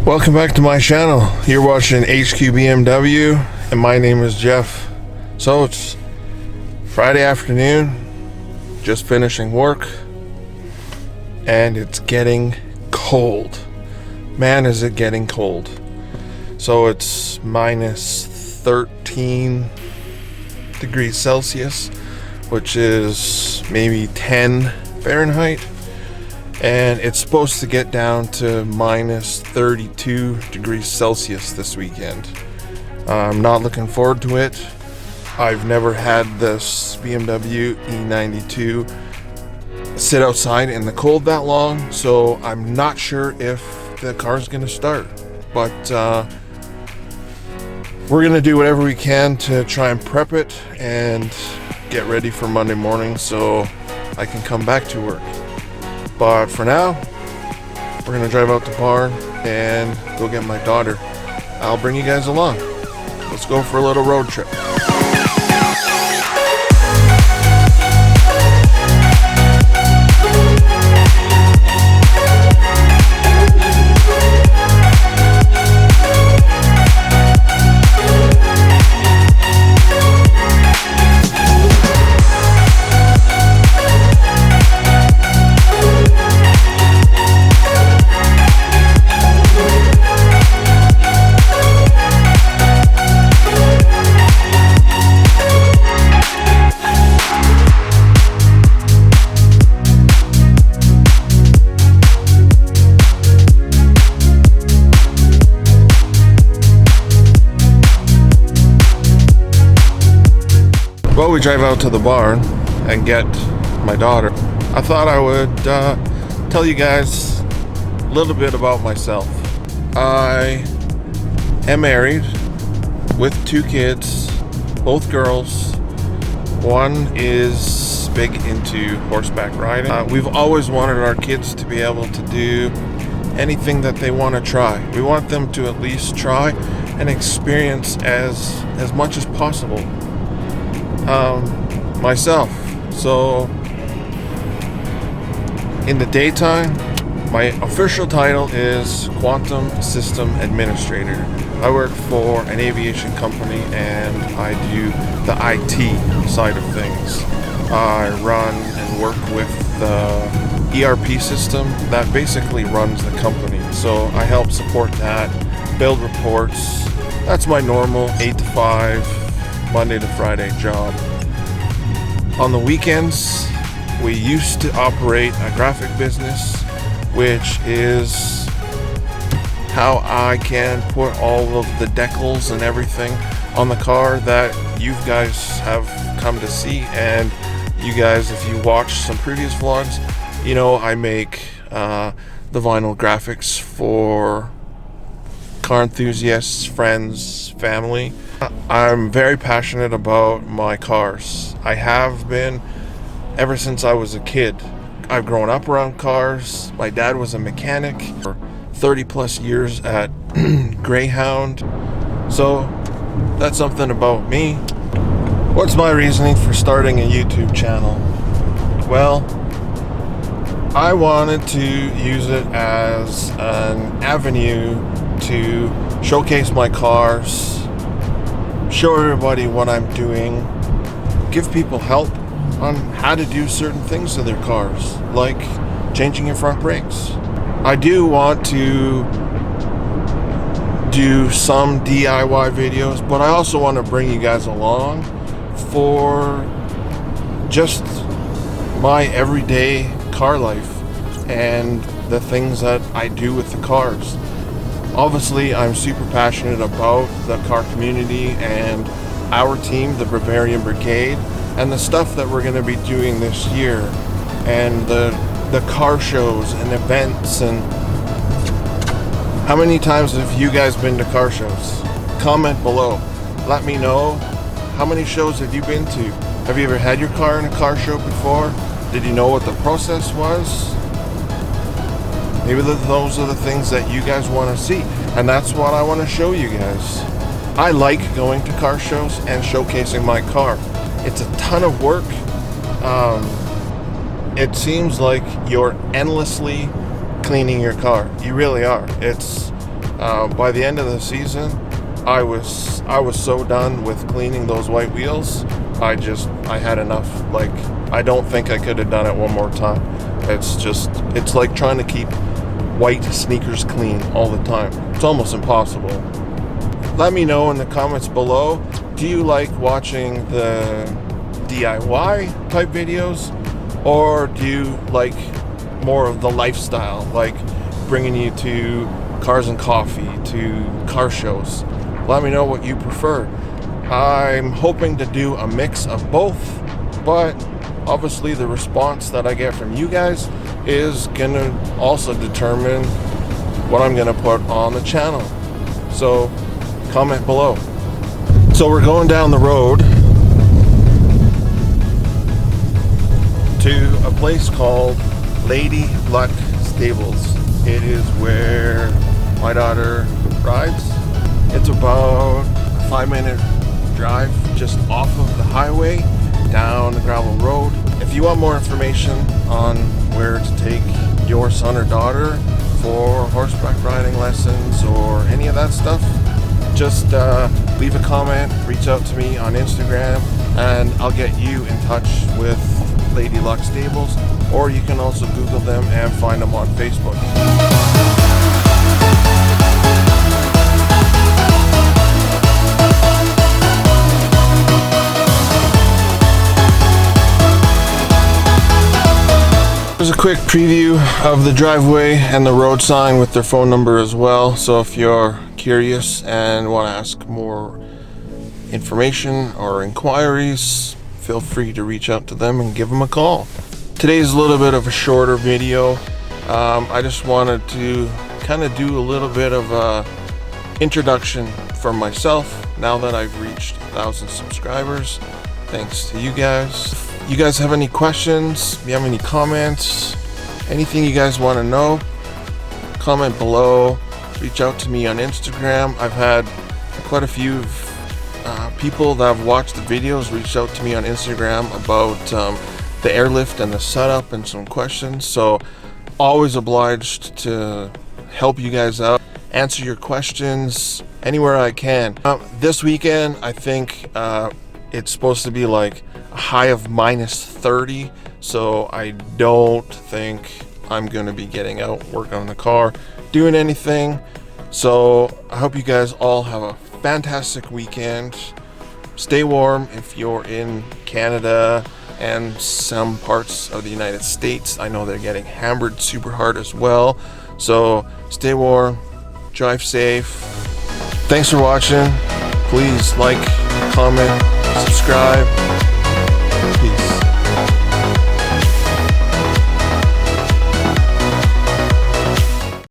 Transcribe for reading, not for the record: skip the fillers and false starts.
Welcome back to my channel. You're watching XKGLOW and my name is Jeff. So it's Friday afternoon, just finishing work, and it's getting cold. Man, is it getting cold. So it's minus 13 degrees Celsius, which is maybe 10 Fahrenheit. And it's supposed to get down to minus 32 degrees Celsius this weekend. I'm not looking forward to it. I've never had this BMW E92 sit outside in the cold that long, so I'm not sure if the car's gonna start. But we're gonna do whatever we can to try and prep it and get ready for Monday morning so I can come back to work. But for now, we're gonna drive out the barn and go get my daughter. I'll bring you guys along. Let's go for a little road trip. Well, we drive out to the barn and get my daughter. I thought I would tell you guys a little bit about myself. I am married with 2 kids, both girls. One is big into horseback riding. We've always wanted our kids to be able to do anything that they want to try. We want them to at least try and experience as much as possible. Myself. So in the daytime, my official title is Quantum System Administrator. I work for an aviation company and I do the IT side of things. I run and work with the ERP system that basically runs the company. So I help support that, build reports. That's my normal 8 to 5, Monday to Friday job. On the weekends, we used to operate a graphic business, which is how I can put all of the decals and everything on the car that you guys have come to see. And you guys, if you watch some previous vlogs, you know I make the vinyl graphics for car enthusiasts, friends, family. I'm very passionate about my cars. I have been ever since I was a kid. I've grown up around cars. My dad was a mechanic for 30 plus years at Greyhound. So that's something about me. What's my reasoning for starting a YouTube channel? Well, I wanted to use it as an avenue to showcase my cars, show everybody what I'm doing, give people help on how to do certain things to their cars, like changing your front brakes. I do want to do some DIY videos, but I also want to bring you guys along for just my everyday car life and the things that I do with the cars. Obviously, I'm super passionate about the car community and our team, the Bavarian Brigade, and the stuff that we're going to be doing this year, and the car shows and events. And how many times have you guys been to car shows? Comment below. Let me know, how many shows have you been to? Have you ever had your car in a car show before? Did you know what the process was? Maybe those are the things that you guys want to see, and that's what I want to show you guys. I like going to car shows and showcasing my car. It's a ton of work. It seems like you're endlessly cleaning your car. You really are. It's By the end of the season, I was so done with cleaning those white wheels. I had enough. Like, I don't think I could have done it one more time. It's like trying to keep white sneakers clean all the time. It's almost impossible. Let me know in the comments below, do you like watching the DIY type videos, or do you like more of the lifestyle, like bringing you to Cars and Coffee, to car shows? Let me know what you prefer. I'm hoping to do a mix of both, but obviously the response that I get from you guys is gonna also determine what I'm gonna put on the channel. So comment below. So we're going down the road to a place called Lady Luck Stables. It is where my daughter rides. It's about a 5-minute drive just off of the highway down the gravel road. If you want more information on where to take your son or daughter for horseback riding lessons or any of that stuff, just leave a comment, reach out to me on Instagram, and I'll get you in touch with Lady Luck Stables, or you can also Google them and find them on Facebook. There's a quick preview of the driveway and the road sign with their phone number as well. So if you're curious and want to ask more information or inquiries, feel free to reach out to them and give them a call. Today's a little bit of a shorter video. I just wanted to kind of do a little bit of a introduction for myself now that I've reached 1,000 subscribers. Thanks to you guys. You guys have any questions, you have any comments, anything you guys want to know, comment below, reach out to me on Instagram. I've had quite a few people that have watched the videos reach out to me on Instagram about the airlift and the setup and some questions, so always obliged to help you guys out, answer your questions anywhere I can. This weekend I think it's supposed to be like a high of -30, so I don't think I'm gonna be getting out, working on the car, doing anything. So I hope you guys all have a fantastic weekend. Stay warm if you're in Canada and some parts of the United States. I know they're getting hammered super hard as well, so stay warm, drive safe. Thanks for watching. Please like, comment, subscribe.